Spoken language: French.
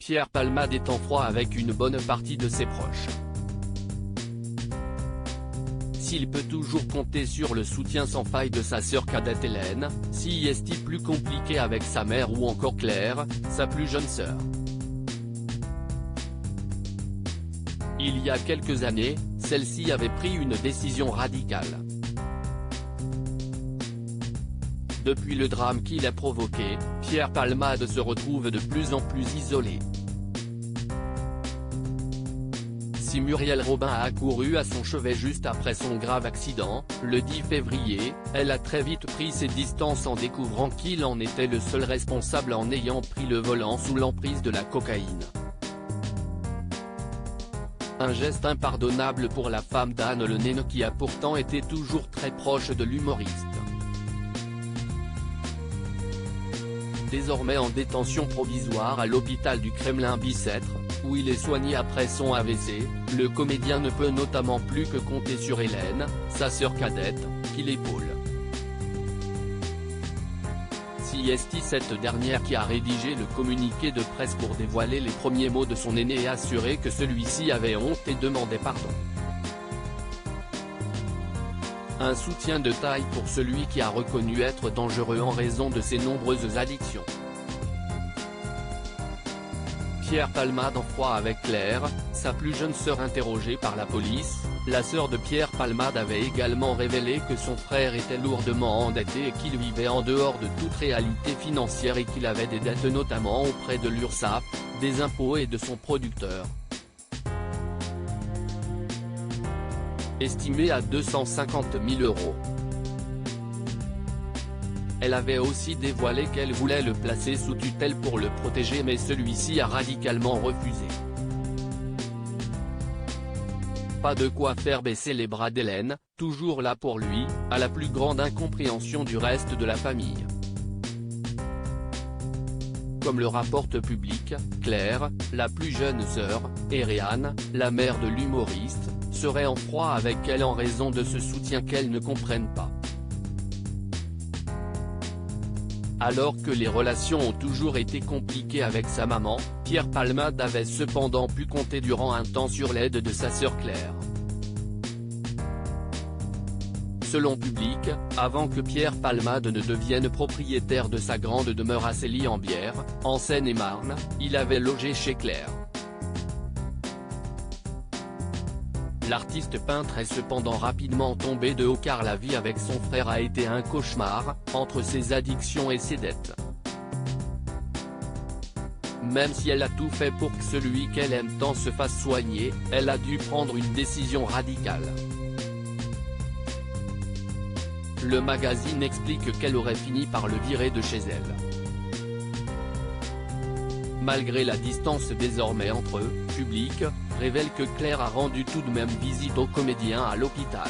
Pierre Palmade est en froid avec une bonne partie de ses proches. S'il peut toujours compter sur le soutien sans faille de sa sœur cadette Hélène, si est-il plus compliqué avec sa mère ou encore Claire, sa plus jeune sœur. Il y a quelques années, celle-ci avait pris une décision radicale. Depuis le drame qu'il a provoqué, Pierre Palmade se retrouve de plus en plus isolé. Si Muriel Robin a accouru à son chevet juste après son grave accident, le 10 février, elle a très vite pris ses distances en découvrant qu'il en était le seul responsable en ayant pris le volant sous l'emprise de la cocaïne. Un geste impardonnable pour la femme d'Anne Le Naine qui a pourtant été toujours très proche de l'humoriste. Désormais en détention provisoire à l'hôpital du Kremlin-Bicêtre, où il est soigné après son AVC, le comédien ne peut notamment plus que compter sur Hélène, sa sœur cadette, qui l'épaule. Si est cette dernière qui a rédigé le communiqué de presse pour dévoiler les premiers mots de son aîné et assurer que celui-ci avait honte et demandait pardon. Un soutien de taille pour celui qui a reconnu être dangereux en raison de ses nombreuses addictions. Pierre Palmade en froid avec Claire, sa plus jeune sœur interrogée par la police. La sœur de Pierre Palmade avait également révélé que son frère était lourdement endetté et qu'il vivait en dehors de toute réalité financière et qu'il avait des dettes notamment auprès de l'URSSAF, des impôts et de son producteur. Estimé à 250 000 €. Elle avait aussi dévoilé qu'elle voulait le placer sous tutelle pour le protéger mais celui-ci a radicalement refusé. Pas de quoi faire baisser les bras d'Hélène, toujours là pour lui, à la plus grande incompréhension du reste de la famille. Comme le rapporte Public, Claire, la plus jeune sœur, et Réanne, la mère de l'humoriste, serait en froid avec elle en raison de ce soutien qu'elles ne comprennent pas. Alors que les relations ont toujours été compliquées avec sa maman, Pierre Palmade avait cependant pu compter durant un temps sur l'aide de sa sœur Claire. Selon Public, avant que Pierre Palmade ne devienne propriétaire de sa grande demeure à Célie-en-Bière, en Seine-et-Marne, il avait logé chez Claire. L'artiste peintre est cependant rapidement tombé de haut car la vie avec son frère a été un cauchemar, entre ses addictions et ses dettes. Même si elle a tout fait pour que celui qu'elle aime tant se fasse soigner, elle a dû prendre une décision radicale. Le magazine explique qu'elle aurait fini par le virer de chez elle. Malgré la distance désormais entre eux, Public révèle que Claire a rendu tout de même visite au comédien à l'hôpital.